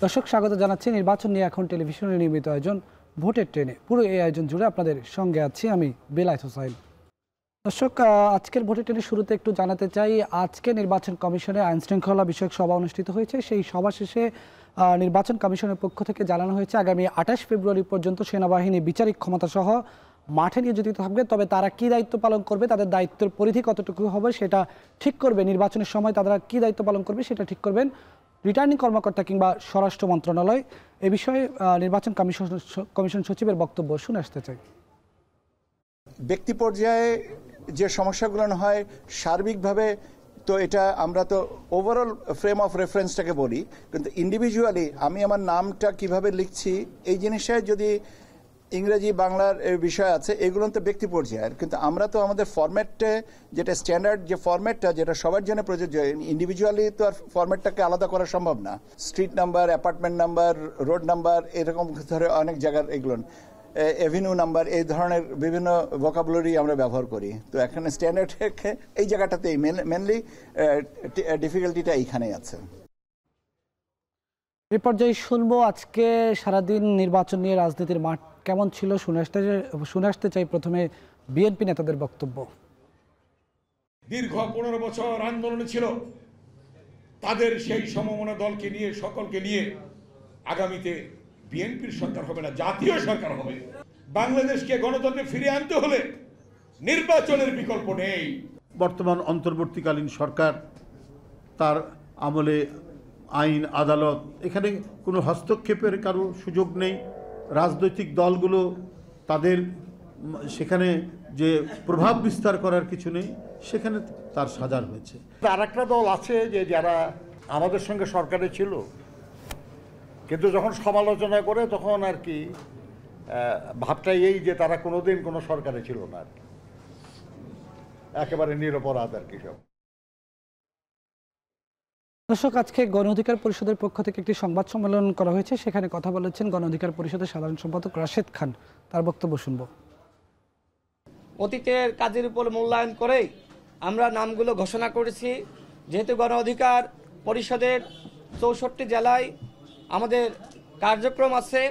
দর্শক স্বাগত জানাচ্ছি নির্বাচন নিয়ে এখন টেলিভিশনের নিয়মিত আয়োজন ভোটের ট্রেনে। পুরো এই আয়োজন জুড়ে আপনাদের সঙ্গে আছি আমি বেলায়েত হোসাইন। দর্শক, আজকের ভোটের ট্রেনে শুরুতে একটু জানাতে চাই, আজকে নির্বাচন কমিশনে আইন শৃঙ্খলা বিষয়ক সভা অনুষ্ঠিত হয়েছে। সেই সভা শেষে নির্বাচন কমিশনের পক্ষ থেকে জানানো হয়েছে আগামী 28 ফেব্রুয়ারি পর্যন্ত সেনাবাহিনী বিচারিক ক্ষমতা সহ মাঠে নিয়োজিত থাকবে। তবে তারা কি দায়িত্ব পালন করবে, তাদের দায়িত্বের পরিধি কতটুকু হবে সেটা ঠিক করবে, নির্বাচনের সময় তারা কি দায়িত্ব পালন করবে সেটা ঠিক করবেন রিটার্নিং কর্মকর্তা কিংবা স্বরাষ্ট্র মন্ত্রণালয়। এ বিষয়ে নির্বাচন কমিশন সচিবের বক্তব্য শুনে আসতে চাই। ব্যক্তি পর্যায়ে যে সমস্যাগুলো হয় সার্বিকভাবে, তো এটা আমরা তো ওভারঅল ফ্রেম অফ রেফারেন্সটাকে বলি, কিন্তু ইন্ডিভিজুয়ালি আমি আমার নামটা কিভাবে লিখছি এই জিনিসটায় যদি ইংরেজি বাংলার বিষয় আছে, এগুলো তো ব্যক্তি পর্যায়ের, কিন্তু আমরা তো আমাদের ফরম্যাটে যেটা স্ট্যান্ডার্ড যে ফরম্যাটটা যেটা সবার জন্য প্রযোজ্য, ইন্ডিভিজুয়ালি তো আর ফরম্যাটটাকে আলাদা করা সম্ভব না। Street number, apartment number, road number, এরকম ধরে অনেক জায়গার এগুলো এভিনিউ নাম্বার, এই ধরনের বিভিন্ন ভোকাবুলারি আমরা ব্যবহার করি। তো এখানে স্ট্যান্ডার্ড এই জায়গাটাতেই মেনলি ডিফিকাল্টিটা এইখানেই আছে। এই পর্যায়ে শুনবো আজকে সারাদিন নির্বাচন নিয়ে রাজনীতির মাঠ কেমন ছিল শুনে আসতে চাই প্রথমে বিএনপি নেতাদের বক্তব্য। দীর্ঘ 15 বছর আন্দোলনে ছিল, তাদের সেই সমমনা দলকে নিয়ে, সকলকে নিয়ে আগামীতে বিএনপির সরকার হবে না, জাতীয় সরকার হবে। বাংলাদেশকে গণতন্ত্রে ফিরিয়ে আনতে হলে নির্বাচনের বিকল্প নেই। বর্তমান অন্তর্বর্তীকালীন সরকার, তার আমলে আইন আদালত, এখানে কোনো হস্তক্ষেপের কারো সুযোগ নেই। রাজনৈতিক দলগুলো তাদের সেখানে যে প্রভাব বিস্তার করার কিছু নেই, সেখানে তার সাজার হয়েছে। আর একটা দল আছে যে যারা আমাদের সঙ্গে সরকারে ছিল, কিন্তু যখন সমালোচনা করে তখন আর কি ভাবটাই এই যে তারা কোনোদিন কোনো সরকারে ছিল না, আর কি একেবারে নিরপরাধ আর কি সব। দর্শক, আজকে গণ অধিকার পরিষদের পক্ষ থেকে একটি সংবাদ সম্মেলন করা হয়েছে, সেখানে কথা বলেছেন গণ অধিকার পরিষদের সাধারণ সম্পাদক রাশেদ খান। তার বক্তব্য শুনব। অতীতের কাজের উপর মূল্যায়ন করেই আমরা নামগুলো ঘোষণা করেছি। যেহেতু গণ অধিকার পরিষদের 64 জেলায় আমাদের কার্যক্রম আছে,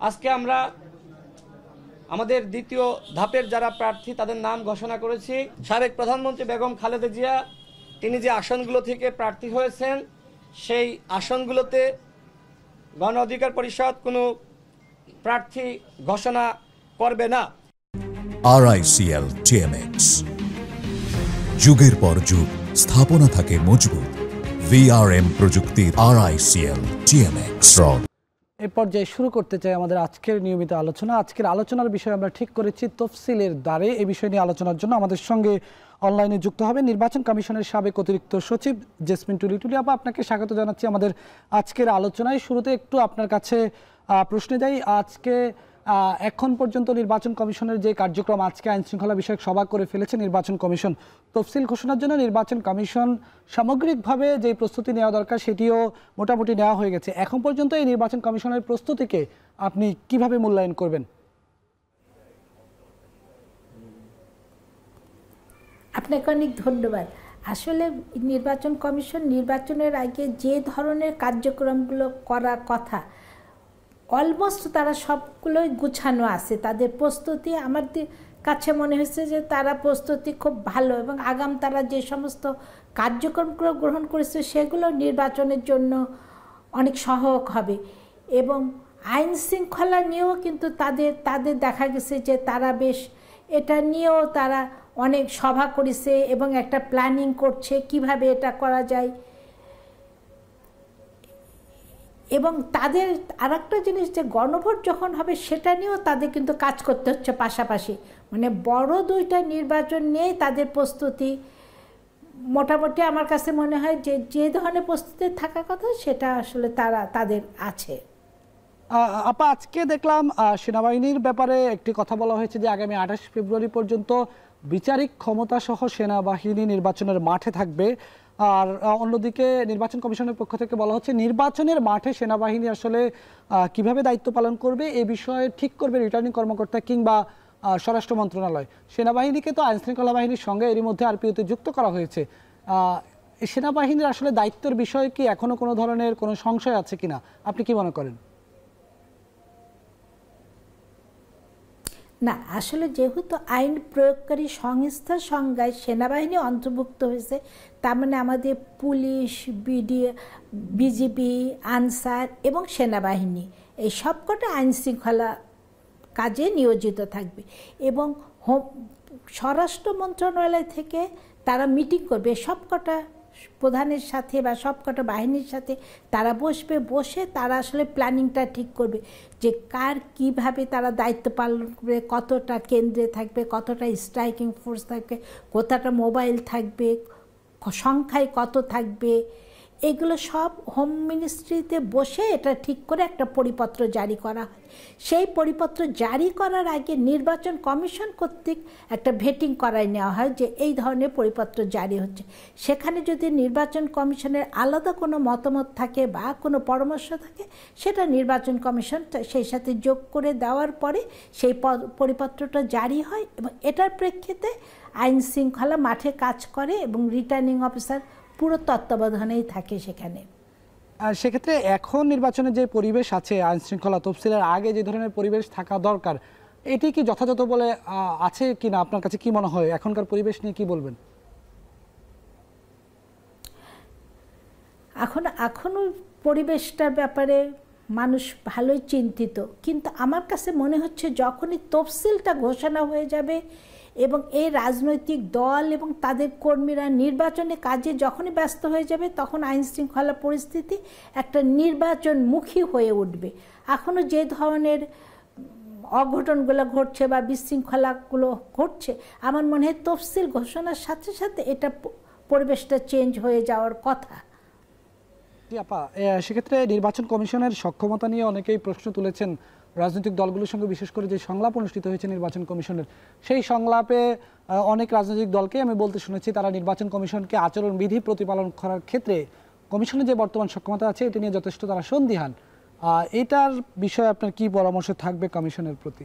আজকে আমরা আমাদের দ্বিতীয় ধাপের যারা প্রার্থী তাদের নাম ঘোষণা করেছি। সাবেক প্রধানমন্ত্রী বেগম খালেদা জিয়া, তিনি যে আসনগুলো থেকে প্রার্থী হয়েছেন, সেই আসনগুলোতে গণ অধিকার পরিষদ কোনো প্রার্থী ঘোষণা করবে না। RICL TMX, যুগের পর যুগ স্থাপনা থাকে মজবুত। VRM প্রযুক্তির RICL TMX রড। এই পর্যায়ে শুরু করতে চাই আমাদের আজকের নিয়মিত আলোচনা। আজকের আলোচনার বিষয় আমরা ঠিক করেছি তফসিলের দ্বারে। এই বিষয় নিয়ে আলোচনার জন্য আমাদের সঙ্গে অনলাইনে যুক্ত হবে নির্বাচন কমিশনের সাবেক অতিরিক্ত সচিব জেসমিন টুলি। টুলি আপা, আপনাকে স্বাগত জানাচ্ছি আমাদের আজকের আলোচনায়। শুরুতে একটু আপনার কাছে প্রশ্নে যাই। আজকে এখন পর্যন্ত নির্বাচন কমিশনের যে কার্যক্রম, আজকে আইন শৃঙ্খলা বিষয়ক সভা করে ফেলেছে নির্বাচন কমিশন। তফসিল ঘোষণার জন্য নির্বাচন কমিশন সামগ্রিকভাবে যে প্রস্তুতি নেওয়া দরকার সেটিও মোটামুটি নেওয়া হয়ে গেছে। এখন পর্যন্ত এই নির্বাচন কমিশনের প্রস্তুতিকে আপনি কিভাবে মূল্যায়ন করবেন? আপনাকে অনেক ধন্যবাদ। আসলে নির্বাচন কমিশন নির্বাচনের আগে যে ধরনের কার্যক্রমগুলো করার কথা, অলমোস্ট তারা সবগুলোই গুছানো আছে। তাদের প্রস্তুতি আমার কাছে মনে হচ্ছে যে তারা প্রস্তুতি খুব ভালো, এবং আগাম তারা যে সমস্ত কার্যক্রমগুলো গ্রহণ করেছে সেগুলো নির্বাচনের জন্য অনেক সহায়ক হবে। এবং আইন শৃঙ্খলা নিয়েও কিন্তু তাদের দেখা গেছে যে তারা বেশ এটা নিয়েও তারা অনেক সভা করেছে এবং একটা প্ল্যানিং করছে কিভাবে এটা করা যায়। এবং তাদের আরেকটা জিনিস যে গণভোট যখন হবে সেটা নিয়েও তাদের কিন্তু কাজ করতে হচ্ছে পাশাপাশি। মানে বড় দুইটা নির্বাচন নিয়েই তাদের প্রস্তুতি মোটামুটি আমার কাছে মনে হয় যে ধরনের প্রস্তুতি থাকার কথা সেটা আসলে তাদের আছে। আপা, আজকে দেখলাম সেনাবাহিনীর ব্যাপারে একটি কথা বলা হয়েছে যে আগামী 28 ফেব্রুয়ারি পর্যন্ত বিচারিক ক্ষমতা সহ সেনাবাহিনী নির্বাচনের মাঠে থাকবে। আর অন্যদিকে নির্বাচন কমিশনের পক্ষ থেকে বলা হচ্ছে নির্বাচনের মাঠে সেনাবাহিনী আসলে কিভাবে দায়িত্ব পালন করবে এ বিষয়ে ঠিক করবে রিটার্নিং কর্মকর্তা কিংবা স্বরাষ্ট্র মন্ত্রণালয়। সেনাবাহিনীকে তো আইনশৃঙ্খলা বাহিনীর সঙ্গে এরই মধ্যে আরপিওতে যুক্ত করা হয়েছে। এই সেনাবাহিনীর আসলে দায়িত্বের বিষয়ে কি এখনো কোনো ধরনের কোনো সংশয় আছে কিনা, আপনি কি মনে করেন? না, আসলে যেহেতু আইন প্রয়োগকারী সংস্থার সংজ্ঞায় সেনাবাহিনী অন্তর্ভুক্ত হয়েছে, তার মানে আমাদের পুলিশ, বিজিবি, আনসার এবং সেনাবাহিনী এই সবকটা আইন শৃঙ্খলা কাজে নিয়োজিত থাকবে এবং স্বরাষ্ট্র মন্ত্রণালয় থেকে তারা মিটিং করবে সবকটা প্রধানের সাথে বা সবকটা বাহিনীর সাথে। তারা বসে তারা আসলে প্ল্যানিংটা ঠিক করবে যে কার কিভাবে তারা দায়িত্ব পালন করবে, কতটা কেন্দ্রে থাকবে, কতটা স্ট্রাইকিং ফোর্স থাকবে, কতটা মোবাইল থাকবে, সংখ্যায় কত থাকবে। এগুলো সব হোম মিনিস্ট্রিতে বসে এটা ঠিক করে একটা পরিপত্র জারি করা হয়। সেই পরিপত্র জারি করার আগে নির্বাচন কমিশন কর্তৃক একটা ভেটিং করায় নেওয়া হয় যে এই ধরনের পরিপত্র জারি হচ্ছে। সেখানে যদি নির্বাচন কমিশনের আলাদা কোনো মতামত থাকে বা কোনো পরামর্শ থাকে, সেটা নির্বাচন কমিশন সেই সাথে যোগ করে দেওয়ার পরে সেই পরিপত্রটা জারি হয় এবং এটার প্রেক্ষিতে আইন শৃঙ্খলা মাঠে কাজ করে এবং রিটার্নিং অফিসার পুরো তত্ত্বাবধানেই থাকে সেখানে। আর সেক্ষেত্রে এখন নির্বাচনের যে পরিবেশ আছে, আইন শৃঙ্খলা তফসিলের আগে যে ধরনের পরিবেশ থাকা দরকার, এটি কি যথাযথ বলে আছে কিনা, আপনার কাছে কি মনে হয়? এখনকার পরিবেশ নিয়ে কি বলবেন? এখনো পরিবেশটার ব্যাপারে মানুষ ভালোই চিন্তিত, কিন্তু আমার কাছে মনে হচ্ছে যখনই তফসিলটা ঘোষণা হয়ে যাবে এবং এই রাজনৈতিক দল এবং তাদের কর্মীরা নির্বাচনে কাজে যখনই ব্যস্ত হয়ে যাবে, তখন আইন শৃঙ্খলা পরিস্থিতি একটা নির্বাচনমুখী হয়ে উঠবে। এখনও যে ধরনের অঘটনগুলো ঘটছে বা বিশৃঙ্খলাগুলো ঘটছে, আমার মনে হয় তফসিল ঘোষণার সাথে সাথে এটা পরিবেশটা চেঞ্জ হয়ে যাওয়ার কথা। আপা, সেক্ষেত্রে নির্বাচন কমিশনের সক্ষমতা নিয়ে অনেকেই প্রশ্ন তুলেছেন। রাজনৈতিক দলগুলোর সঙ্গে বিশেষ করে যে সংলাপ অনুষ্ঠিত হয়েছে নির্বাচন কমিশনের, সেই সংলাপে অনেক রাজনৈতিক দলকে আমি বলতে শুনেছি তারা নির্বাচন কমিশনকে আচরণবিধি প্রতিপালন করার ক্ষেত্রে কমিশনের যে বর্তমান সক্ষমতা আছে এটি নিয়ে যথেষ্ট তারা সন্দিহান। এটার বিষয়ে আপনার কি পরামর্শ থাকবে কমিশনের প্রতি?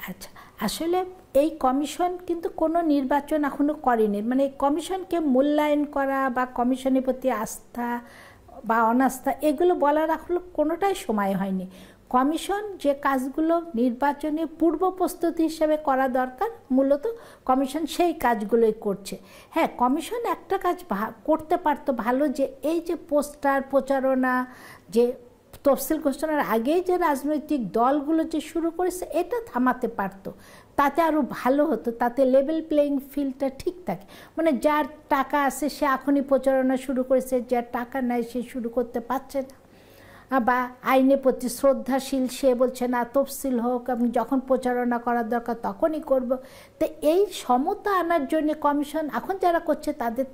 আচ্ছা, আসলে এই কমিশন কিন্তু কোনো নির্বাচন এখনো করেনি। মানে কমিশনকে মূল্যায়ন করা বা কমিশনের প্রতি আস্থা বা অনাস্থা এগুলো বলার আসলে কোনোটাই সময় হয়নি। কমিশন যে কাজগুলো নির্বাচনে পূর্ব প্রস্তুতি হিসেবে করা দরকার, মূলত কমিশন সেই কাজগুলোই করছে। হ্যাঁ, কমিশন একটা কাজ করতে পারতো ভালো, যে এই যে পোস্টার প্রচারণা যে তফসিল ঘোষণার আগেই যে রাজনৈতিক দলগুলো যে শুরু করেছে, এটা থামাতে পারতো, তাতে আরও ভালো হতো। তাতে লেভেল প্লেয়িং ফিল্ডটা ঠিক থাকে। মানে যার টাকা আছে সে এখনই প্রচারণা শুরু করেছে, যার টাকা নাই সে শুরু করতে পারছে না, বা আইনের প্রতি শ্রদ্ধাশীল সে বলছে না তফসিল হোক, আমি যখন প্রচারণা করার দরকার তখনই করব। তো এই সমতা আনার জন্য কমিশন এখন যারা করছে তাদের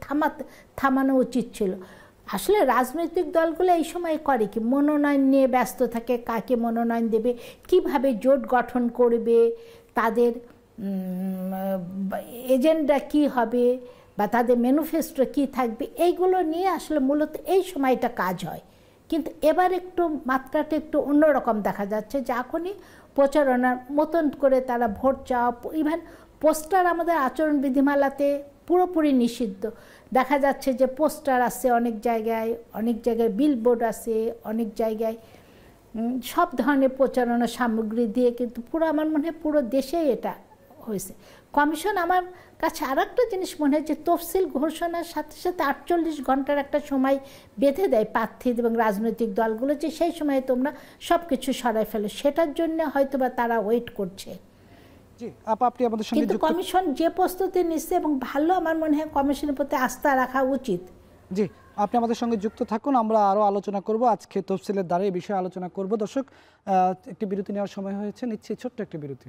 থামানো উচিত ছিল। আসলে রাজনৈতিক দলগুলো এই সময় করে কি, মনোনয়ন নিয়ে ব্যস্ত থাকে, কাকে মনোনয়ন দেবে, কিভাবে জোট গঠন করবে, তাদের এজেন্ডা কি হবে বা তাদের ম্যানিফেস্টো কি থাকবে, এইগুলো নিয়ে আসলে মূলত এই সময়টা কাজ হয়। কিন্তু এবার একটু মাত্রাটা একটু অন্যরকম দেখা যাচ্ছে, যে এখনই প্রচারণার মতন করে তারা ভোট চাওয়া, ইভেন পোস্টার আমাদের আচরণ বিধিমালাতে পুরোপুরি নিষিদ্ধ। দেখা যাচ্ছে যে পোস্টার আছে অনেক জায়গায় বিলবোর্ড আছে অনেক জায়গায়, সব ধরনের প্রচারণা সামগ্রী দিয়ে কিন্তু পুরো আমার মনে হয় পুরো দেশেই এটা হয়েছে। কমিশন আমার কাছে আর একটা জিনিস মনে হয় যে তফসিল ঘোষণার সাথে সাথে 48 ঘন্টার একটা সময় বেঁধে দেয় প্রার্থী এবং রাজনৈতিক দলগুলো, যে সেই সময়ে তোমরা সব কিছু সরাই ফেলো। সেটার জন্য হয়তো বা তারা ওয়েট করছে। কিন্তু কমিশন যে প্রস্তুতি নিচ্ছে এবং ভালো, আমার মনে হয় কমিশনের প্রতি আস্থা রাখা উচিত। জি, আপনি আমাদের সঙ্গে যুক্ত থাকুন, আমরা আরও আলোচনা করব। আজকে তফসিলের দ্বারা এই বিষয়ে আলোচনা করব। দর্শক, একটি বিরতি নেওয়ার সময় হয়েছে, নিচ্ছি ছোট্ট একটি বিরতি।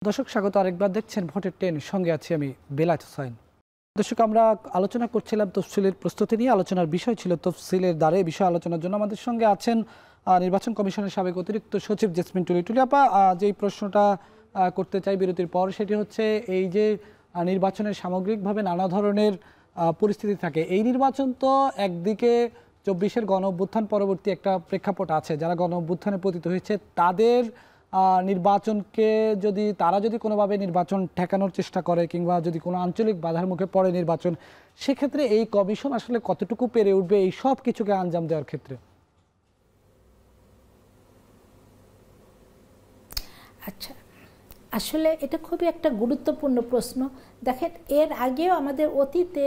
দর্শক, স্বাগত আরেকবার, দেখছেন ভোটের ট্রেন, সঙ্গে আছি আমি বেলায়েত হোসাইন। দর্শক, আমরা আলোচনা করছিলাম তফসিলের প্রস্তুতি নিয়ে। আলোচনার বিষয় ছিল তফসিলের দ্বারে। বিষয় আলোচনার জন্য আমাদের সঙ্গে আছেন নির্বাচন কমিশনের সাবেক অতিরিক্ত সচিব জেসমিন টুলি। টুলি আপা, যেই প্রশ্নটা করতে চাই বিরতির পর, সেটি হচ্ছে এই যে নির্বাচনের সামগ্রিকভাবে নানা ধরনের পরিস্থিতি থাকে, এই নির্বাচন তো একদিকে 24-এর গণ অভ্যুত্থান পরবর্তী একটা প্রেক্ষাপট আছে, যারা গণ অভ্যুত্থানে পতিত হয়েছে তাদের নির্বাচনকে তারা যদি কোনোভাবে নির্বাচন ঠেকানোর চেষ্টা করে কিংবা যদি কোনো আঞ্চলিক বাধার মুখে পড়ে নির্বাচন, সেক্ষেত্রে এই কমিশন আসলে কতটুকু পেরে উঠবে এই সব কিছুকে আঞ্জাম দেওয়ার ক্ষেত্রে? আচ্ছা, আসলে এটা খুবই একটা গুরুত্বপূর্ণ প্রশ্ন। দেখেন, এর আগেও আমাদের অতীতে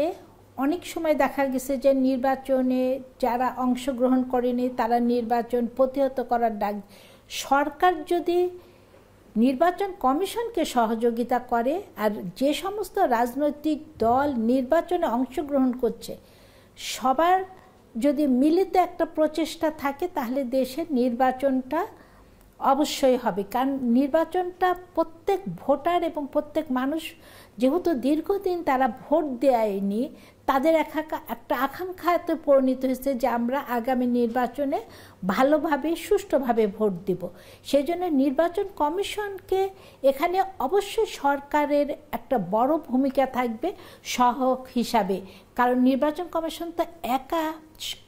অনেক সময় দেখা গেছে যে নির্বাচনে যারা অংশগ্রহণ করেনি তারা নির্বাচন প্রতিহত করার ডাক, সরকার যদি নির্বাচন কমিশনকে সহযোগিতা করে আর যে সমস্ত রাজনৈতিক দল নির্বাচনে অংশগ্রহণ করছে সবার যদি মিলিত একটা প্রচেষ্টা থাকে তাহলে দেশের নির্বাচনটা অবশ্যই হবে। কারণ নির্বাচনটা প্রত্যেক ভোটার এবং প্রত্যেক মানুষ যেহেতু দীর্ঘদিন তারা ভোট দেয়নি, তাদের একটা আকাঙ্ক্ষাতে পরিণত হয়েছে যে আমরা আগামী নির্বাচনে ভালোভাবে সুষ্ঠুভাবে ভোট দিব। সেই জন্য নির্বাচন কমিশনকে এখানে অবশ্যই সরকারের একটা বড় ভূমিকা থাকবে সহায়ক হিসাবে, কারণ নির্বাচন কমিশন তো একা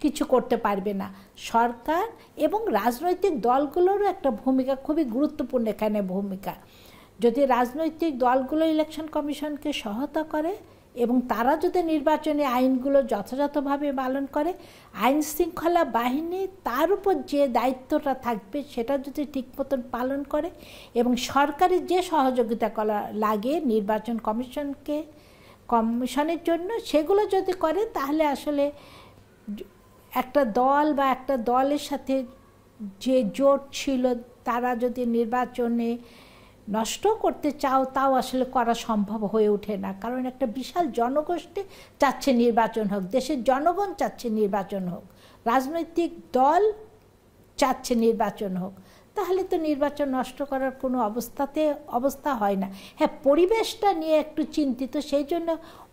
কিছু করতে পারবে না। সরকার এবং রাজনৈতিক দলগুলোরও একটা ভূমিকা, খুবই গুরুত্বপূর্ণ এখানে ভূমিকা। যদি রাজনৈতিক দলগুলো ইলেকশন কমিশনকে সহায়তা করে এবং তারা যদি নির্বাচনী আইনগুলো যথাযথভাবে পালন করে, আইন শৃঙ্খলা বাহিনী তার উপর যে দায়িত্বটা থাকবে সেটা যদি ঠিক মতন পালন করে এবং সরকারি যে সহযোগিতা করা লাগে নির্বাচন কমিশনের জন্য সেগুলো যদি করে, তাহলে আসলে একটা দল বা একটা দলের সাথে যে জোট ছিল তারা যদি নির্বাচনে নষ্ট করতে চাও তাও আসলে করা সম্ভব হয়ে ওঠে না। কারণ একটা বিশাল জনগোষ্ঠী চাচ্ছে নির্বাচন হোক, দেশের জনগণ চাচ্ছে নির্বাচন হোক, রাজনৈতিক দল চাচ্ছে নির্বাচন হোক, তাহলে তো নির্বাচন নষ্ট করার কোনো অবস্থা হয় না। হ্যাঁ, পরিবেশটা নিয়ে একটু চিন্তিত, সেই জন্য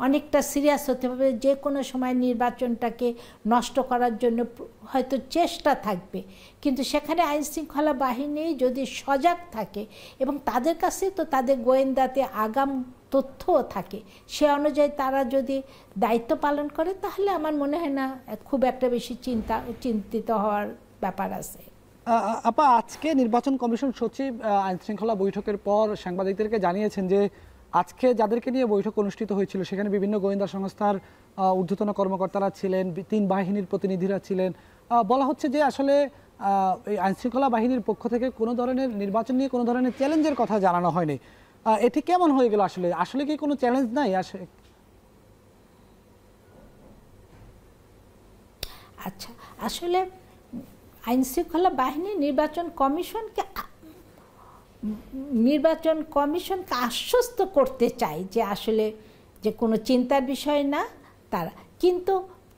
অনেকটা সিরিয়াস হতে হবে। যে কোনো সময় নির্বাচনটাকে নষ্ট করার জন্য হয়তো চেষ্টা থাকবে, কিন্তু সেখানে আইনশৃঙ্খলা বাহিনী যদি সজাগ থাকে এবং তাদের কাছে তো তাদের গোয়েন্দাতে আগাম তথ্যও থাকে, সে অনুযায়ী তারা যদি দায়িত্ব পালন করে, তাহলে আমার মনে হয় না খুব একটা বেশি চিন্তিত হওয়ার ব্যাপার আছে। আপা, আজকে নির্বাচন কমিশন সচিব আইনশৃঙ্খলা বৈঠকের পর সাংবাদিকদেরকে জানিয়েছেন যে আজকে যাদেরকে নিয়ে বৈঠক অনুষ্ঠিত হয়েছিল সেখানে বিভিন্ন গোয়েন্দা সংস্থার ঊর্ধ্বতন কর্মকর্তারা ছিলেন, 3 বাহিনীর প্রতিনিধিরা ছিলেন। বলা হচ্ছে যে আসলে এই আইনশৃঙ্খলা বাহিনীর পক্ষ থেকে কোনো ধরনের নির্বাচন নিয়ে কোনো ধরনের চ্যালেঞ্জের কথা জানানো হয়নি। এটি কেমন হয়ে গেল? আসলে কি কোনো চ্যালেঞ্জ নাই? আচ্ছা, আসলে আইনশৃঙ্খলা বাহিনী নির্বাচন কমিশনকে আশ্বস্ত করতে চায় যে আসলে যে কোনো চিন্তার বিষয় না তারা, কিন্তু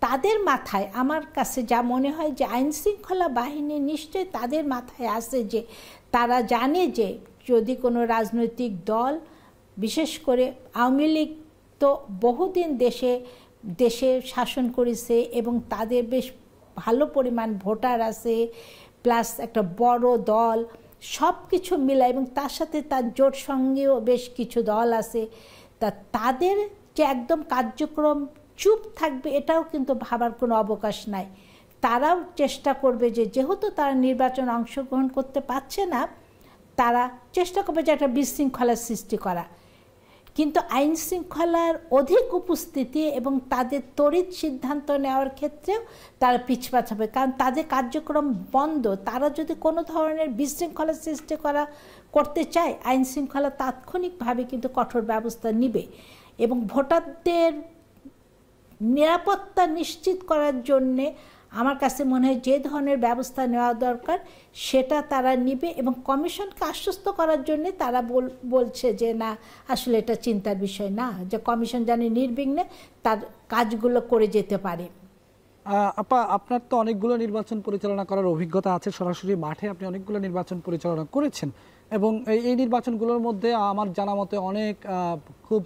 তাদের মাথায় আমার কাছে যা মনে হয় যে আইনশৃঙ্খলা বাহিনী নিশ্চয়ই তাদের মাথায় আসে যে তারা জানে যে যদি কোনো রাজনৈতিক দল, বিশেষ করে আওয়ামী লীগ তো বহুদিন দেশে শাসন করেছে এবং তাদের বেশ ভালো পরিমাণ ভোটার আছে, প্লাস একটা বড় দল, সব কিছু মিলা এবং তার সাথে তার জোট সঙ্গেও বেশ কিছু দল আছে, তাদের যে একদম কার্যক্রম চুপ থাকবে এটাও কিন্তু ভাবার কোনো অবকাশ নাই। তারাও চেষ্টা করবে যে যেহেতু তারা নির্বাচন অংশগ্রহণ করতে পারছে না, তারা চেষ্টা করবে যে একটা বিশৃঙ্খলার সৃষ্টি করা, কিন্তু আইন শৃঙ্খলার অধিক উপস্থিতি এবং তাদের তড়িৎ সিদ্ধান্ত নেওয়ার ক্ষেত্রেও তারা পিছপা হবে, কারণ তাদের কার্যক্রম বন্ধ। তারা যদি কোনো ধরনের বিশৃঙ্খলা সৃষ্টি করতে চায়, আইন শৃঙ্খলা তাৎক্ষণিকভাবে কিন্তু কঠোর ব্যবস্থা নিবে এবং ভোটারদের নিরাপত্তা নিশ্চিত করার জন্যে আমার কাছে মনে হয় যে ধরনের ব্যবস্থা নেওয়া দরকার সেটা তারা নিবে এবং কমিশনকে আশ্বস্ত করার জন্য তারা বলছে যে না, আসলে এটা চিন্তার বিষয় না, যে কমিশন জানে নির্বিঘ্নে তার কাজগুলো করে যেতে পারে। আপা, আপনার তো অনেকগুলো নির্বাচন পরিচালনা করার অভিজ্ঞতা আছে, সরাসরি মাঠে আপনি অনেকগুলো নির্বাচন পরিচালনা করেছেন এবং এই নির্বাচনগুলোর মধ্যে আমার জানা মতে অনেক খুব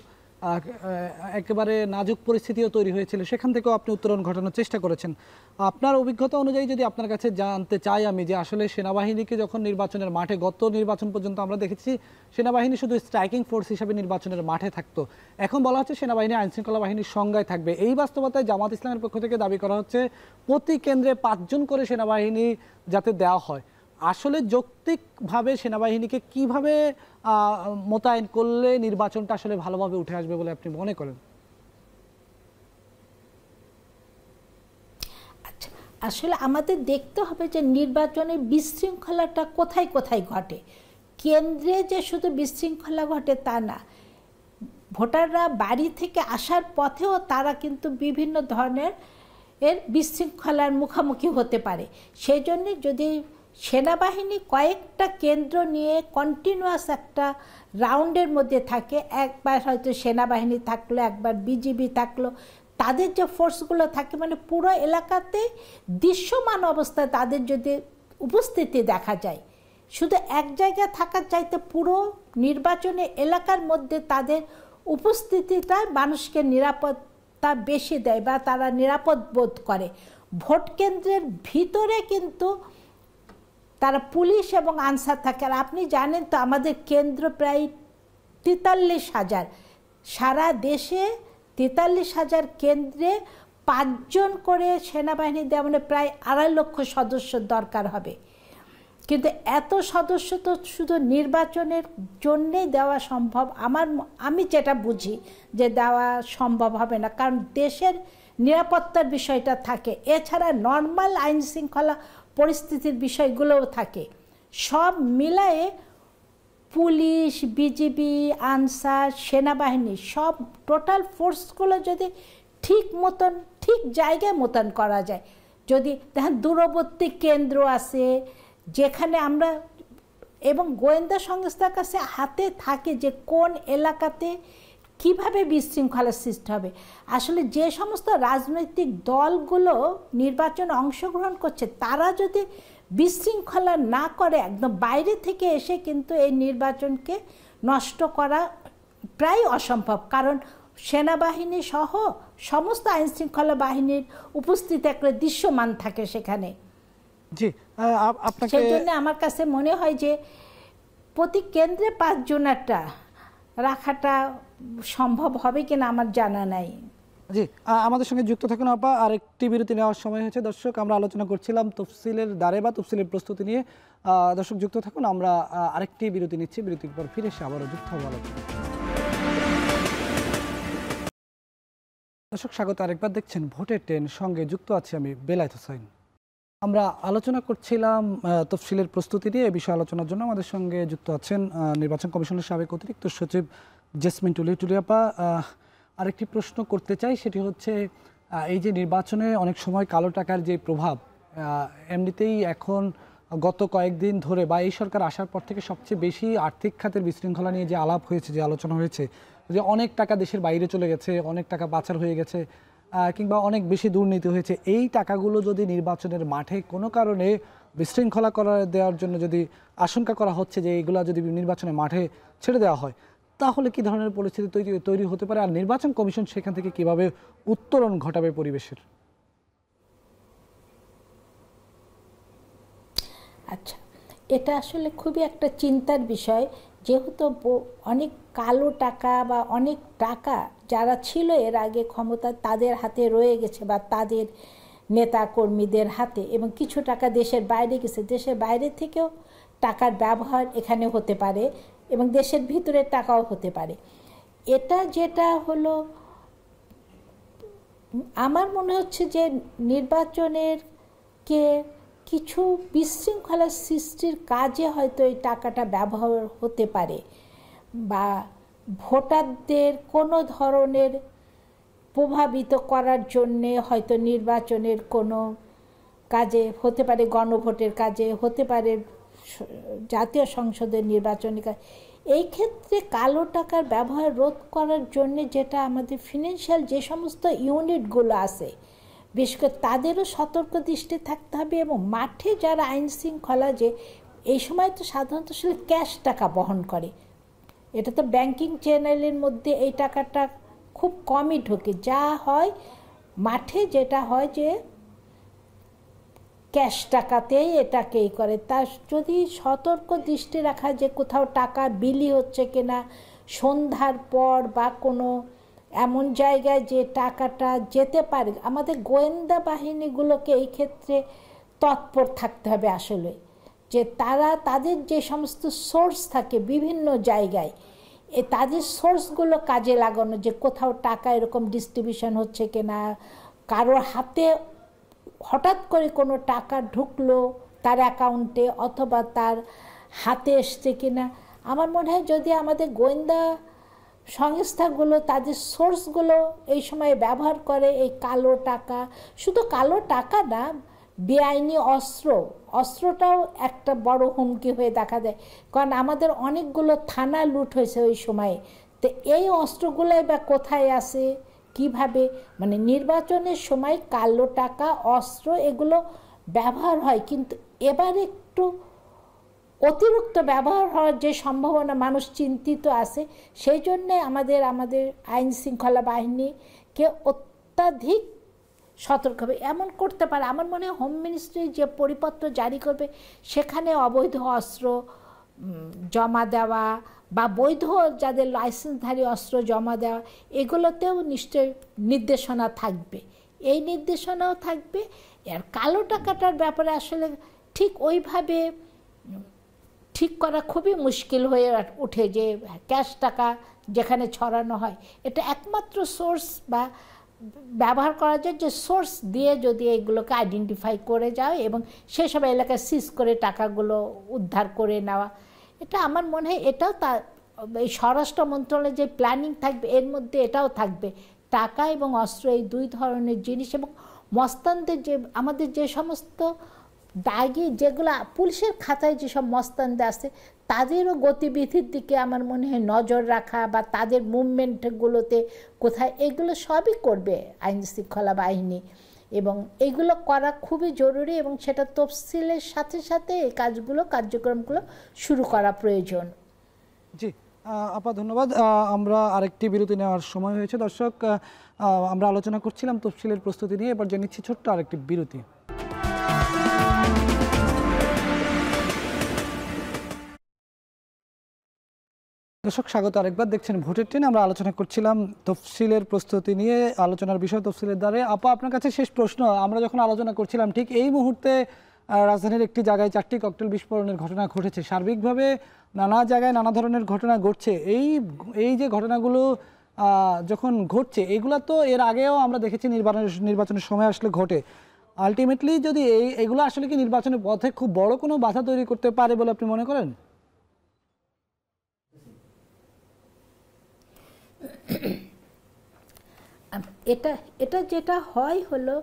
একেবারে নাজুক পরিস্থিতিও তৈরি হয়েছিল, সেখান থেকেও আপনি উত্তরণ ঘটানোর চেষ্টা করেছেন। আপনার অভিজ্ঞতা অনুযায়ী যদি আপনার কাছে জানতে চাই আমি, যে আসলে সেনাবাহিনীকে যখন নির্বাচনের মাঠে, গত নির্বাচন পর্যন্ত আমরা দেখেছি সেনাবাহিনী শুধু স্ট্রাইকিং ফোর্স হিসেবে নির্বাচনের মাঠে থাকতো, এখন বলা হচ্ছে সেনাবাহিনী আইনশৃঙ্খলা বাহিনীর সংজ্ঞায় থাকবে। এই বাস্তবতায় জামাত ইসলামের পক্ষ থেকে দাবি করা হচ্ছে প্রতি কেন্দ্রে 5 জন করে সেনাবাহিনী যাতে দেওয়া হয়। আসলে যৌক্তিকভাবে সেনাবাহিনীকে কিভাবে মোতায়েন করলে নির্বাচনটা আসলে ভালোভাবে উঠে আসবে বলে আপনি মনে করেন? আচ্ছা, আসলে আমাদের দেখতে হবে যে নির্বাচনের বিশৃঙ্খলাটা কোথায় কোথায় ঘটে। কেন্দ্রে যে শুধু বিশৃঙ্খলা ঘটে তা না, ভোটাররা বাড়ি থেকে আসার পথেও তারা কিন্তু বিভিন্ন ধরনের বিশৃঙ্খলার মুখোমুখি হতে পারে। সেই জন্যে যদি সেনাবাহিনী কয়েকটা কেন্দ্র নিয়ে কন্টিনিউয়াস একটা রাউন্ডের মধ্যে থাকে, একবার হয়তো সেনাবাহিনী থাকলো, একবার বিজিবি থাকলো, তাদের যে ফোর্সগুলো থাকে মানে পুরো এলাকাতে দৃশ্যমান অবস্থায় তাদের যদি উপস্থিতি দেখা যায়, শুধু এক জায়গায় থাকার চাইতে পুরো নির্বাচনী এলাকার মধ্যে তাদের উপস্থিতিটা মানুষকে নিরাপত্তা বেশি দেয় বা তারা নিরাপদ বোধ করে। ভোট কেন্দ্রের ভিতরে কিন্তু তারা পুলিশ এবং আনসার থাকে। আর আপনি জানেন তো আমাদের কেন্দ্র প্রায় 43,000, সারা দেশে 43,000 কেন্দ্রে 5 জন করে সেনাবাহিনী দেওয়া মানে প্রায় 2.5 লক্ষ সদস্য দরকার হবে। কিন্তু এত সদস্য তো শুধু নির্বাচনের জন্যেই দেওয়া সম্ভব, আমি যেটা বুঝি যে দেওয়া সম্ভব হবে না, কারণ দেশের নিরাপত্তার বিষয়টা থাকে, এছাড়া নর্মাল আইন শৃঙ্খলা পরিস্থিতির বিষয়গুলোও থাকে। সব মিলায়ে পুলিশ, বিজিবি, আনসার, সেনাবাহিনী সব টোটাল ফোর্সগুলো যদি ঠিক জায়গায় মোতায়েন করা যায়, যদি দেখেন দূরবর্তী কেন্দ্র আছে যেখানে আমরা, এবং গোয়েন্দা সংস্থার কাছে হাতে থাকে যে কোন এলাকাতে কিভাবে বিশৃঙ্খলার সৃষ্টি হবে। আসলে যে সমস্ত রাজনৈতিক দলগুলো নির্বাচনে অংশগ্রহণ করছে তারা যদি বিশৃঙ্খলা না করে, একদম বাইরে থেকে এসে কিন্তু এই নির্বাচনকে নষ্ট করা প্রায় অসম্ভব, কারণ সেনাবাহিনী সহ সমস্ত আইনশৃঙ্খলা বাহিনীর উপস্থিতি একটা দৃশ্যমান থাকে সেখানে। জি, আপনাকে সেই জন্য আমার কাছে মনে হয় যে প্রতি কেন্দ্রে 5 জনেরটা রাখাটা সম্ভব হবে কিনা আমার জানা নাই। জি, আমাদের সঙ্গে যুক্ত থাকুন আপা। আরেকটি বিরতি নেওয়ার সময় হয়েছে। দর্শক, আমরা আলোচনা করছিলাম তফসিলের দ্বারে বা তফসিলের প্রস্তুতি নিয়ে। দর্শক যুক্ত থাকুন, আমরা আরেকটি বিরতি নিচ্ছি। বিরতির পর ফিরে এসে আবারও যুক্ত হবো আলোচনা। দর্শক স্বাগত, আরেকবার দেখছেন ভোটের ট্রেন, সঙ্গে যুক্ত আছি আমি বেলায়েত হোসাইন। আমরা আলোচনা করছিলাম তফসিলের প্রস্তুতি নিয়ে। এই বিষয়ে আলোচনার জন্য আমাদের সঙ্গে যুক্ত আছেন নির্বাচন কমিশনের সাবেক অতিরিক্ত সচিব জেসমিন টুলি আপা। আরেকটি প্রশ্ন করতে চাই, সেটি হচ্ছে এই যে নির্বাচনে অনেক সময় কালো টাকার যে প্রভাব, এমনিতেই এখন গত কয়েকদিন ধরে বা এই সরকার আসার পর থেকে সবচেয়ে বেশি আর্থিক খাতের বিশৃঙ্খলা নিয়ে যে আলাপ হয়েছে, যে আলোচনা হয়েছে, যে অনেক টাকা দেশের বাইরে চলে গেছে, অনেক টাকা পাচার হয়ে গেছে, কিংবা অনেক বেশি দুর্নীতি হয়েছে। এই টাকাগুলো যদি নির্বাচনের মাঠে কোনো কারণে বিশৃঙ্খলা দেওয়ার জন্য যদি আশঙ্কা করা হচ্ছে যে এইগুলো যদি নির্বাচনের মাঠে ছেড়ে দেওয়া হয়, তাহলে কি ধরনের পরিস্থিতি তৈরি হতে পারে, আর নির্বাচন কমিশন সেখান থেকে কিভাবে উত্তরণ ঘটাবে পরিবেশের? আচ্ছা, এটা আসলে খুবই একটা চিন্তার বিষয়, যেহেতু অনেক কালো টাকা বা অনেক টাকা যারা ছিল এর আগে ক্ষমতা তাদের হাতে রয়ে গেছে বা তাদের নেতা কর্মীদের হাতে, এবং কিছু টাকা দেশের বাইরে গেছে। দেশের বাইরে থেকেও টাকার ব্যবহার এখানে হতে পারে এবং দেশের ভিতরের টাকাও হতে পারে। এটা যেটা হলো, আমার মনে হচ্ছে যে নির্বাচনের কিছু বিশৃঙ্খলা সৃষ্টির কাজে হয়তো এই টাকাটা ব্যবহার হতে পারে, বা ভোটারদের কোনো ধরনের প্রভাবিত করার জন্যে হয়তো নির্বাচনের কোনো কাজে হতে পারে, গণভোটের কাজে হতে পারে, জাতীয় সংসদের নির্বাচনী কাজ। এই ক্ষেত্রে কালো টাকার ব্যবহার রোধ করার জন্যে যেটা আমাদের ফিনান্সিয়াল যে সমস্ত ইউনিটগুলো আছে, বিশেষ করে তাদেরও সতর্ক দৃষ্টি থাকতে হবে, এবং মাঠে যারা আইন শৃঙ্খলা, যে এই সময় তো সাধারণত আসলে ক্যাশ টাকা বহন করে, এটা তো ব্যাংকিং চ্যানেলের মধ্যে এই টাকাটা খুব কমই ঢোকে। যা হয় মাঠে যেটা হয় যে ক্যাশ টাকাতেই এটাকেই করে। তার যদি সতর্ক দৃষ্টি রাখা যে কোথাও টাকা বিলি হচ্ছে কিনা সন্ধ্যার পর বা কোনো এমন জায়গায় যে টাকাটা যেতে পারে, আমাদের গোয়েন্দা বাহিনীগুলোকে এই ক্ষেত্রে তৎপর থাকতে হবে আসলে, যে তারা তাদের যে সমস্ত সোর্স থাকে বিভিন্ন জায়গায় তাদের সোর্সগুলো কাজে লাগানো, যে কোথাও টাকা এরকম ডিস্ট্রিবিউশন হচ্ছে কিনা, কারোর হাতে হঠাৎ করে কোনো টাকা ঢুকলো তার অ্যাকাউন্টে অথবা তার হাতে এসছে কিনা। আমার মনে হয় যদি আমাদের গোয়েন্দা সংস্থাগুলো তাদের সোর্সগুলো এই সময় ব্যবহার করে, এই কালো টাকা, শুধু কালো টাকা না, বেআইনি অস্ত্রটাও একটা বড় হুমকি হয়ে দেখা দেয়। কারণ আমাদের অনেকগুলো থানা লুট হয়েছে ওই সময়ে। তো এই অস্ত্রগুলোই বা কোথায় আছে, কিভাবে, মানে নির্বাচনের সময় কালো টাকা, অস্ত্র এগুলো ব্যবহার হয়, কিন্তু এবার একটু অতিরিক্ত ব্যবহার হওয়ার যে সম্ভাবনা মানুষ চিন্তিত আছে। সেই জন্যে আমাদের আইন শৃঙ্খলা বাহিনীকে অত্যাধিক সতর্ক হবে। এমন করতে পারে, আমার মনে হয় হোম মিনিস্ট্রি যে পরিপত্র জারি করবে সেখানে অবৈধ অস্ত্র জমা দেওয়া বা বৈধ যাদের লাইসেন্সধারী অস্ত্র জমা দেওয়া, এগুলোতেও নিশ্চয়ই নির্দেশনা থাকবে। এই নির্দেশনাও থাকবে। আর কালো টাকাটার ব্যাপারে আসলে ঠিক ওইভাবে ঠিক করা খুবই মুশকিল হয়ে ওঠে, যে ক্যাশ টাকা যেখানে ছড়ানো হয় এটা একমাত্র সোর্স বা ব্যবহার করা যায় যে সোর্স দিয়ে যদি এগুলোকে আইডেন্টিফাই করে যায় এবং সেসব এলাকায় সিজ করে টাকাগুলো উদ্ধার করে নেওয়া, এটা আমার মনে হয় এটাও তার এই স্বরাষ্ট্র মন্ত্রণালয়ের যে প্ল্যানিং থাকবে এর মধ্যে এটাও থাকবে। টাকা এবং অস্ত্র এই দুই ধরনের জিনিস, এবং মস্তানদের যে আমাদের যে সমস্ত দাগি যেগুলো পুলিশের খাতায় যেসব মস্তানদে আছে তাদেরও গতিবিধির দিকে আমার মনে হয় নজর রাখা বা তাদের মুভমেন্টগুলোতে কোথায়, এগুলো সবই করবে আইন শৃঙ্খলা বাহিনী, এবং এগুলো করা খুবই জরুরি এবং সেটা তফসিলের সাথে সাথে এই কার্যক্রমগুলো শুরু করা প্রয়োজন। জি আপা ধন্যবাদ। আমরা আরেকটি বিরতি নেওয়ার সময় হয়েছে। দর্শক, আমরা আলোচনা করছিলাম তফসিলের প্রস্তুতি নিয়ে, এবার জেনেছি ছোট্ট আরেকটি বিরতি। দর্শক স্বাগত আরেকবার, দেখছেন ভোটের ট্রেন। আমরা আলোচনা করছিলাম তফসিলের প্রস্তুতি নিয়ে, আলোচনার বিষয় তফসিলের দ্বারে। আপা আপনার কাছে শেষ প্রশ্ন, আমরা যখন আলোচনা করছিলাম ঠিক এই মুহূর্তে রাজধানীর একটি জায়গায় 4টি ককটেল বিস্ফোরণের ঘটনা ঘটেছে, সার্বিকভাবে নানা জায়গায় নানা ধরনের ঘটনা ঘটছে। এই যে ঘটনাগুলো যখন ঘটছে এগুলো তো এর আগেও আমরা দেখেছি নির্বাচনের সময় আসলে ঘটে। আলটিমেটলি যদি এগুলো আসলে কি নির্বাচনের পথে খুব বড় কোনো বাধা তৈরি করতে পারে বলে আপনি মনে করেন? এটা যেটা হয় হলো,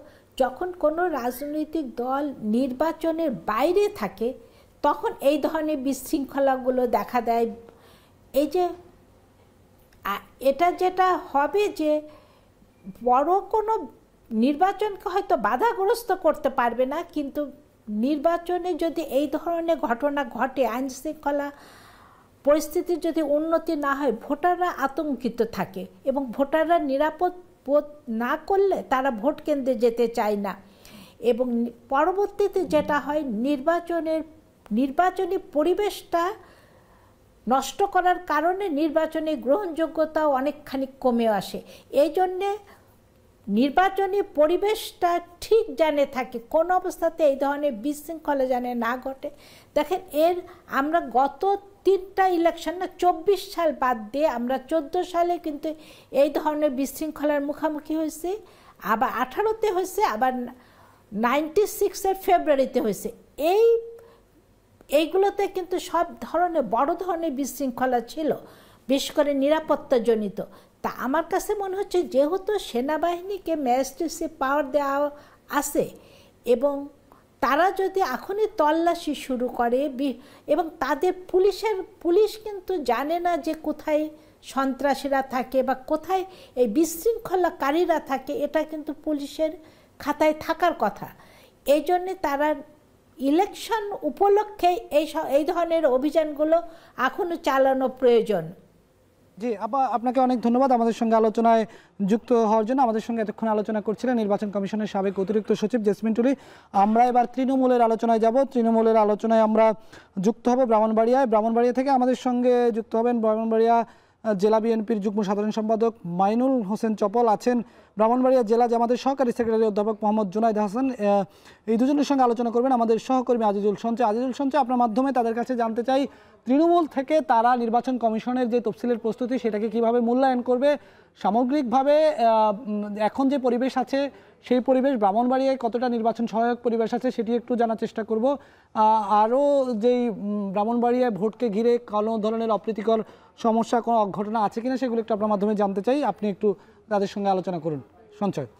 যখন কোনো রাজনৈতিক দল নির্বাচনের বাইরে থাকে তখন এই ধরনের বিশৃঙ্খলাগুলো দেখা দেয়। এই যে এটা যেটা হবে যে বড় কোনো নির্বাচনকে হয়তো বাধাগ্রস্ত করতে পারবে না, কিন্তু নির্বাচনে যদি এই ধরনের ঘটনা ঘটে, আইন শৃঙ্খলা পরিস্থিতির যদি উন্নতি না হয়, ভোটাররা আতঙ্কিত থাকে এবং ভোটাররা নিরাপদ বোধ না করলে তারা ভোট কেন্দ্রে যেতে চায় না। এবং পরবর্তীতে যেটা হয়, নির্বাচনী পরিবেশটা নষ্ট করার কারণে নির্বাচনী গ্রহণযোগ্যতাও অনেকখানি কমে আসে। এই জন্যে নির্বাচনী পরিবেশটা ঠিক জানে থাকে, কোন অবস্থাতে এই ধরনের বিশৃঙ্খলা জানে না ঘটে। দেখেন আমরা গত 3টা ইলেকশন না, 24 সাল বাদ দিয়ে আমরা 14 সালে কিন্তু এই ধরনের বিশৃঙ্খলার মুখোমুখি হয়েছে, আবার 18তে হয়েছে, আবার 96-এর ফেব্রুয়ারিতে হয়েছে। এইগুলোতে কিন্তু সব ধরনের বড় ধরনের বিশৃঙ্খলা ছিল, বিশেষ করে নিরাপত্তাজনিত। তা আমার কাছে মনে হচ্ছে যেহেতু সেনাবাহিনীকে ম্যাজিস্ট্রেসি পাওয়ার দেওয়া আছে এবং তারা যদি এখনই তল্লাশি শুরু করে, এবং তাদের পুলিশ কিন্তু জানে না যে কোথায় সন্ত্রাসীরা থাকে বা কোথায় এই বিশৃঙ্খলাকারীরা থাকে, এটা কিন্তু পুলিশের খাতায় থাকার কথা। এই জন্যে তারা ইলেকশন উপলক্ষে এই ধরনের অভিযানগুলো এখনও চালানো প্রয়োজন। জি আপা, আপনাকে অনেক ধন্যবাদ আমাদের সঙ্গে আলোচনায় যুক্ত হওয়ার জন্য। আমাদের সঙ্গে এতক্ষণ আলোচনা করছিলেন নির্বাচন কমিশনের সাবেক অতিরিক্ত সচিব জেসমিন টুলি। আমরা এবার তৃণমূলের আলোচনায় যাব। তৃণমূলের আলোচনায় আমরা যুক্ত হব ব্রাহ্মণবাড়িয়ায়। ব্রাহ্মণবাড়িয়া থেকে আমাদের সঙ্গে যুক্ত হবেন ব্রাহ্মণবাড়িয়া জেলা বিএনপির যুগ্ম সাধারণ সম্পাদক মাইনুল হোসেন চপল, আছেন ব্রাহ্মণবাড়িয়া জেলা জামাতের সহকারী সেক্রেটারি অধ্যাপক মোহাম্মদ জুনাইদ হাসান। এই দুজনের সঙ্গে আলোচনা করবেন আমাদের সহকর্মী আজিজুল সঞ্চয়। আজিজুল সঞ্চয়, আপনার মাধ্যমে তাদের কাছে জানতে চাই তৃণমূল থেকে তারা নির্বাচন কমিশনের যে তফসিলের প্রস্তুতি সেটাকে কিভাবে মূল্যায়ন করবে, সামগ্রিকভাবে এখন যে পরিবেশ আছে সেই পরিবেশ ব্রাহ্মণবাড়িয়ায় কতটা নির্বাচন সহায়ক পরিবেশ আছে সেটি একটু জানার চেষ্টা করব। আরও যেই ব্রাহ্মণবাড়িয়ায় ভোটকে ঘিরে কোনো ধরনের অপ্রীতিকর সমস্যা, কোনো ঘটনা আছে কিনা সেগুলো একটু আপনার মাধ্যমে জানতে চাই। আপনি একটু তাদের সঙ্গে আলোচনা করুন। সঞ্চয়।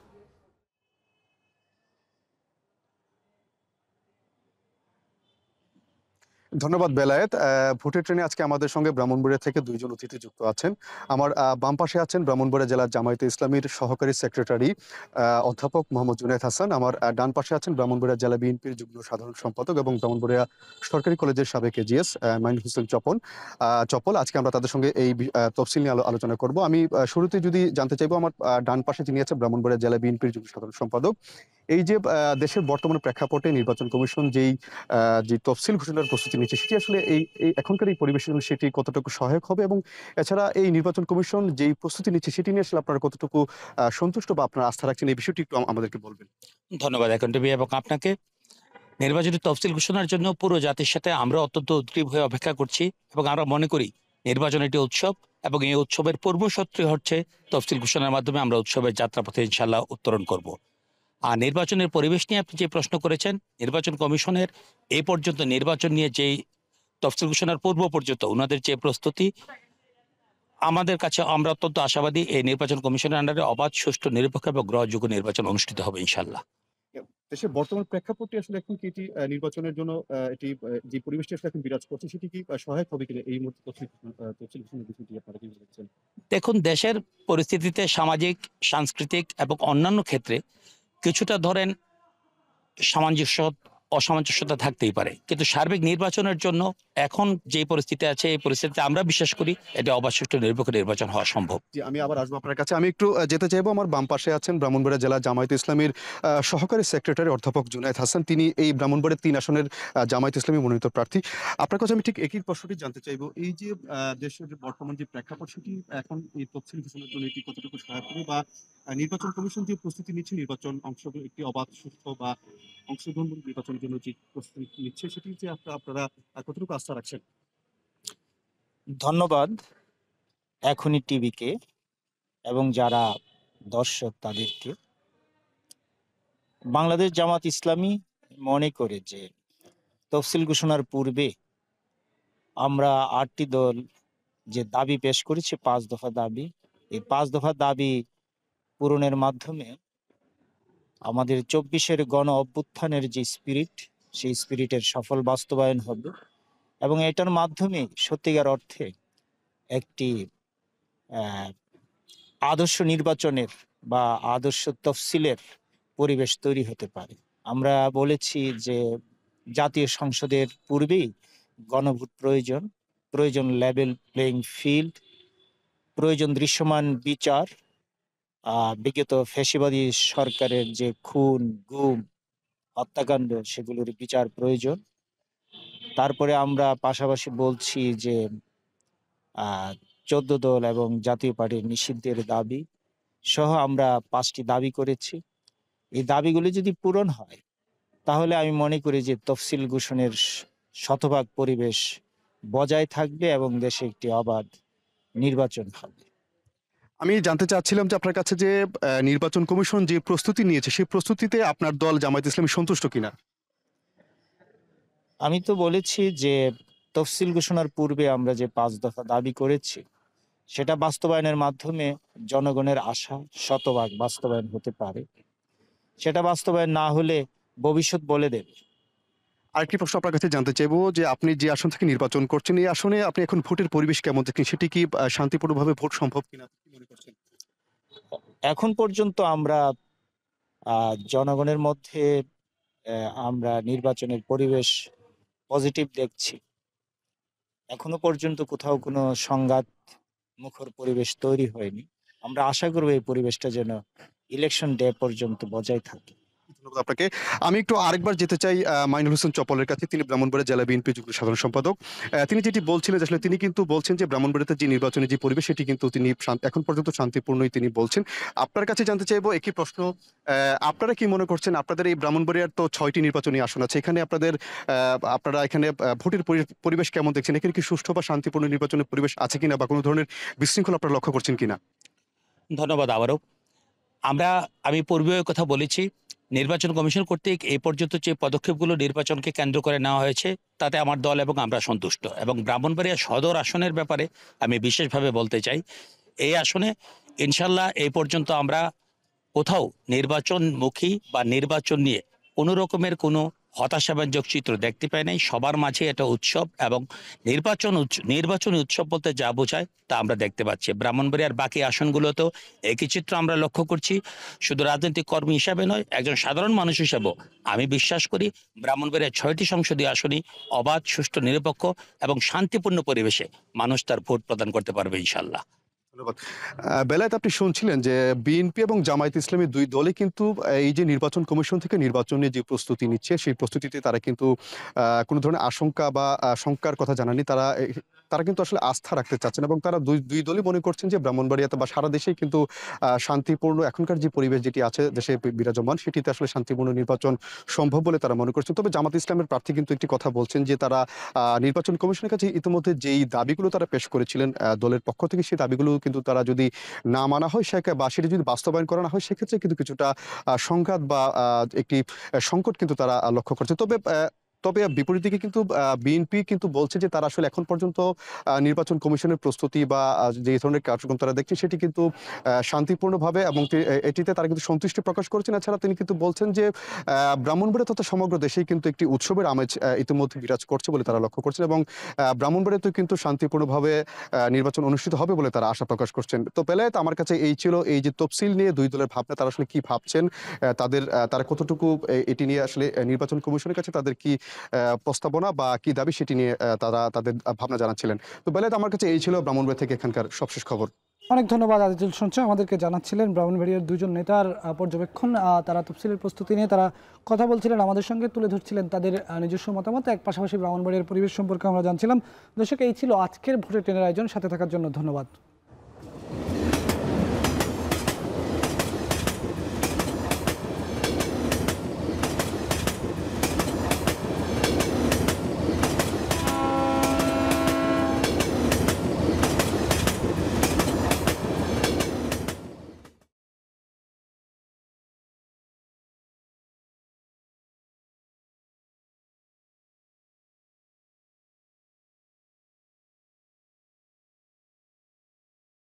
ধন্যবাদ বেলায়েত। ভোটের ট্রেনে আজকে আমাদের সঙ্গে ব্রাহ্মণবাড়িয়া থেকে দুইজন অতিথি যুক্ত আছেন। আমার বাম পাশে আছেন ব্রাহ্মণবাড়িয়া জেলার জামায়াতে ইসলামীর সহকারী সেক্রেটারি অধ্যাপক মোহাম্মদ জুনাইদ হাসান। আমার ডান পাশে আছেন ব্রাহ্মণবাড়িয়া জেলা বিএনপির যুগ্ম সাধারণ সম্পাদক এবং ব্রাহ্মণবাড়িয়া সরকারি কলেজের সাবেক এজিএস মাইনুল হোসেন চপল। আজকে আমরা তাদের সঙ্গে এই তফসিল নিয়ে আলোচনা করব। আমি শুরুতে যদি জানতে চাইবো, আমার ডান পাশে যিনি আছেন ব্রাহ্মণবাড়িয়া জেলা বিএনপির যুগ্ম সাধারণ সম্পাদক, এই যে দেশের বর্তমান প্রেক্ষাপটে নির্বাচন কমিশন যে তফসিল ঘোষণার প্রস্তুতি নিচ্ছে সেটি আসলে এই এখনকার এই পরিবেশে সেটি কতটুকু সহায়ক হবে, এবং এছাড়া এই নির্বাচন কমিশন যেই প্রস্তুতি নিচ্ছে সেটি নিয়ে আসলে আপনারা কতটুকু সন্তুষ্ট বা আপনারা আস্থা রাখছেন, এই বিষয়টি একটু আমাদেরকে বলবেন। ধন্যবাদ এখন টিভি এবং আপনাকে। নির্বাচনী তফসিল ঘোষণার জন্য পুরো জাতির সাথে আমরা অত্যন্ত উদ্গ্রীব হয়ে অপেক্ষা করছি এবং আমরা মনে করি নির্বাচন একটি উৎসব এবং এই উৎসবের পূর্বশর্তই হচ্ছে তফসিল ঘোষণার মাধ্যমে আমরা উৎসবের যাত্রাপথে ইনশাল্লাহ উত্তরণ করব। আর নির্বাচনের পরিবেশ নিয়ে আপনি যে প্রশ্ন করেছেন, নির্বাচন কমিশনের এই পর্যন্ত নির্বাচন নিয়ে যেই তফসিল ঘোষণার পূর্ব পর্যন্ত ওনাদের যে প্রস্তুতি, আমাদের কাছে আমরা অত্যন্ত আশাবাদী এই নির্বাচন কমিশনের আন্ডারে অবাধ, সুষ্ঠু, নিরপেক্ষ এবং গ্রহণযোগ্য নির্বাচন অনুষ্ঠিত হবে ইনশাল্লাহ। দেশের বর্তমান প্রেক্ষাপটে আসলে এখন কি এটি নির্বাচনের জন্য এটি যে পরিবেশটি আসলে এখন বিরাজ করছে সেটি কি সহায়ক হবে কিনা, এই মুহূর্তে তফসিল ঘোষণার বিষয়টি আপনারা কি বলছেন? দেখুন, দেশের পরিস্থিতিতে সামাজিক, সাংস্কৃতিক এবং অন্যান্য ক্ষেত্রে কিছুটা ধরেন অসামঞ্জস্যতা থাকতেই পারে, কিন্তু সার্বিক নির্বাচনের জন্য এখন যে পরিস্থিতি আছে এই পরিস্থিতিতে আমরা বিশ্বাস করি এটা অবাধ, সুষ্ঠু, নিরপেক্ষ নির্বাচন হওয়া সম্ভব। জি, আমি আবার আসবো আপনার কাছে। আমি একটু যেতে চাইবো, আমার বাম পাশে আছেন ব্রাহ্মণবাড়িয়া জেলা জামায়াতে ইসলামীর সহকারী সেক্রেটারি অধ্যাপক জুনাইদ হাসান। তিনি এই ব্রাহ্মণবাড়িয়া 3 আসনের জামায়াতে ইসলামী মনোনীত প্রার্থী। আপনার কাছে আমি ঠিক একই প্রশ্নটি জানতে চাইবো, এই যে দেশের বর্তমান যে প্রেক্ষাপট সেটি এখন এই তফসিল ঘোষণার জন্য এটি কতটুকু সহায়ক হবে, বা নির্বাচন কমিশন যে প্রস্তুতি নিচ্ছে নির্বাচন অংশগ্রহণ একটি অবাধ, সুস্থ বা অংশগ্রহণমূলক নির্বাচনের জন্য যে প্রস্তুতি নিচ্ছে সেটি যে আপনারা কতটুকু আস্থা রাখছেন? ধন্যবাদ এখনই টিভিকে এবং যারা দর্শক তাদেরকে। বাংলাদেশ জামাত ইসলামী মনে করে যে তফসিল ঘোষণার পূর্বে আমরা 8টি দল যে দাবি পেশ করেছে, 5 দফা দাবি, এই 5 দফা দাবি পূরণের মাধ্যমে আমাদের 24-এর গণ অভ্যুত্থানের যে স্পিরিট, সেই স্পিরিটের সফল বাস্তবায়ন হবে এবং এটার মাধ্যমে সত্যিকার অর্থে একটি আদর্শ নির্বাচনের বা আদর্শ তফসিলের পরিবেশ তৈরি হতে পারে। আমরা বলেছি যে জাতীয় সংসদের পূর্বেই গণভোট প্রয়োজন লেভেল প্লেইং ফিল্ড, প্রয়োজন দৃশ্যমান বিচার, বিগত ফ্যাসিবাদী সরকারের যে খুন, গুম, হত্যাকাণ্ড সেগুলোর বিচার প্রয়োজন। তারপরে আমরা পাশাপাশি বলছি যে 14 দল এবং জাতীয় পার্টির নিষিদ্ধের দাবি সহ আমরা 5টি দাবি করেছি। এই দাবিগুলি যদি পূরণ হয় তাহলে আমি মনে করি যে তফসিল ঘোষণের শতভাগ পরিবেশ বজায় থাকবে এবং দেশে একটি অবাধ নির্বাচন হবে। আমি জানতে চাচ্ছিলাম যে আপনার কাছে যে নির্বাচন কমিশন যে প্রস্তুতি নিয়েছে সেই প্রস্তুতিতে আপনার দল জামায়াতে ইসলামী সন্তুষ্ট কিনা? আমি তো বলেছি যে তফসিল ঘোষণার পূর্বে আমরা যে 5 দফা দাবি করেছি সেটা বাস্তবায়নের মাধ্যমে জনগণের আশা শতভাগ বাস্তবায়ন হতে পারে। সেটা বাস্তবায়ন না হলে ভবিষ্যৎ বলে দেবে। আরেকটি প্রশ্ন আপনার কাছে জানতে চাইবো যে আপনি যে আসন থেকে নির্বাচন করছেন এই আসনে আপনি এখন ভোটের পরিবেশ কেমন দেখেন, সেটি কি শান্তিপূর্ণভাবে ভোট সম্ভব কিনা কি মনে করছেন? এখন পর্যন্ত আমরা জনগণের মধ্যে আমরা নির্বাচনের পরিবেশ পজিটিভ দেখছি। এখনো পর্যন্ত কোথাও কোনো সংঘাত মুখর পরিবেশ তৈরি হয়নি। আমরা আশা করব এই পরিবেশটা যেন ইলেকশন ডে পর্যন্ত বজায় থাকে। ধন্যবাদ আপনাকে। আমি একটু আরেকবার যেতে চাই মাইনুল হোসেন চপলের কাছে। তিনি ব্রাহ্মণবাড়িয়া জেলা বিএনপি যুগ্ম সাধারণ সম্পাদক। তিনি যেটি বলছিলেন যে আসলে তিনি কিন্তু বলছেন যে ব্রাহ্মণবাড়িয়াতে যে নির্বাচনী যে পরিবেশ সেটি কিন্তু তিনি এখন পর্যন্ত শান্তিপূর্ণই তিনি বলছেন। আপনার কাছে জানতে চাইবো একই প্রশ্ন, আপনারা কি মনে করছেন আপনাদের এই ব্রাহ্মণবাড়িয়ার তো 6টি নির্বাচনী আসন আছে, এখানে আপনারা এখানে ভোটের পরিবেশ কেমন দেখছেন? এখানে কি সুষ্ঠু বা শান্তিপূর্ণ নির্বাচনের পরিবেশ আছে কিনা বা কোনো ধরনের বিশৃঙ্খলা আপনারা লক্ষ্য করছেন কিনা? ধন্যবাদ আবারও। আমি পূর্বেও কথা বলেছি, নির্বাচন কমিশন কর্তৃক এই পর্যন্ত যে পদক্ষেপগুলো নির্বাচনকে কেন্দ্র করে নেওয়া হয়েছে তাতে আমার দল এবং আমরা সন্তুষ্ট। এবং ব্রাহ্মণবাড়িয়া সদর আসনের ব্যাপারে আমি বিশেষভাবে বলতে চাই, এই আসনে ইনশাল্লাহ এই পর্যন্ত আমরা কোথাও নির্বাচনমুখী বা নির্বাচন নিয়ে কোনো রকমের কোনো হতাশাব্যঞ্জক চিত্র দেখতে পাই নাই। সবার মাঝে এটা উৎসব, এবং নির্বাচনী উৎসব বলতে যা বোঝায় তা আমরা দেখতে পাচ্ছি। ব্রাহ্মণবাড়িয়ার বাকি আসনগুলোতেও একই চিত্র আমরা লক্ষ্য করছি। শুধু রাজনৈতিক কর্মী হিসাবে নয়, একজন সাধারণ মানুষ হিসাবেও আমি বিশ্বাস করি ব্রাহ্মণবাড়িয়ার 6টি সংসদীয় আসনই অবাধ, সুষ্ঠু, নিরপেক্ষ এবং শান্তিপূর্ণ পরিবেশে মানুষ তার ভোট প্রদান করতে পারবে ইনশাল্লাহ। ধন্যবাদ। বেলায়েত, আপনি শুনছিলেন যে বিএনপি এবং জামায়াত ইসলামী দুই দলে কিন্তু এই যে নির্বাচন কমিশন থেকে নির্বাচনের যে প্রস্তুতি নিচ্ছে সেই প্রস্তুতিতে তারা কিন্তু কোনো ধরনের আশঙ্কা বা শঙ্কার কথা জানাননি। তারা কিন্তু আসলে আস্থা রাখতে চাচ্ছেন এবং তারা দুই দলই মনে করছেন যে ব্রাহ্মণবাড়িয়াতে বা সারা দেশেই কিন্তু শান্তিপূর্ণ এখনকার যে পরিবেশ যেটি আছে দেশে বিরাজমান সেটিতে আসলে শান্তিপূর্ণ নির্বাচন সম্ভব বলে তারা মনে করছেন। তবে জামাত ইসলামের প্রার্থী কিন্তু একটি কথা বলছেন যে তারা নির্বাচন কমিশনের কাছে ইতিমধ্যে যেই দাবিগুলো তারা পেশ করেছিলেন দলের পক্ষ থেকে, সেই দাবিগুলো কিন্তু তারা যদি না মানা হয় বা সেটি যদি বাস্তবায়ন করা না হয় সেক্ষেত্রে কিন্তু কিছুটা সংঘাত বা একটি সংকট কিন্তু তারা লক্ষ্য করছে। তবে বিপরীত দিকে কিন্তু বিএনপি কিন্তু বলছে যে তারা আসলে এখন পর্যন্ত নির্বাচন কমিশনের প্রস্তুতি বা যে ধরনের কার্যক্রম তারা দেখছে সেটি কিন্তু শান্তিপূর্ণভাবে এবং এটিতে তারা কিন্তু সন্তুষ্টি প্রকাশ করেছেন। এছাড়া তিনি কিন্তু বলছেন যে ব্রাহ্মণবাড়িয়া তথা সমগ্র দেশেই কিন্তু একটি উৎসবের আমেজ ইতিমধ্যে বিরাজ করছে বলে তারা লক্ষ্য করছেন এবং ব্রাহ্মণবাড়িয়াতেও কিন্তু শান্তিপূর্ণভাবে নির্বাচন অনুষ্ঠিত হবে বলে তারা আশা প্রকাশ করছেন। তো বেলায়েত, আমার কাছে এই ছিল এই যে তফসিল নিয়ে দুই দলের ভাবনা, তারা আসলে কি ভাবছেন, তারা কতটুকু এটি নিয়ে আসলে নির্বাচন কমিশনের কাছে তাদের কি প্রস্তাবনা বা কি দাবি সেটি নিয়ে তারা তাদের ভাবনা জানাচ্ছিলেন। তো বেলায়েত, আমার কাছে এই ছিল ব্রাহ্মণবাড়িয়া থেকে এখানকার সবশেষ খবর। অনেক ধন্যবাদ আজিজুল শুনছে, আমাদেরকে জানাচ্ছিলেন ব্রাহ্মণবাড়িয়ার দুজন নেতার পর্যবেক্ষণ। তারা তফসিলের প্রস্তুতি নিয়ে তারা কথা বলছিলেন, আমাদের সঙ্গে তুলে ধরছিলেন তাদের নিজস্ব মতামত। এক পাশাপাশি ব্রাহ্মণবাড়িয়ার পরিবেশ সম্পর্কে আমরা জানছিলাম। দর্শক, এই ছিল আজকের ভোটের ট্রেনের আয়োজন। সাথে থাকার জন্য ধন্যবাদ।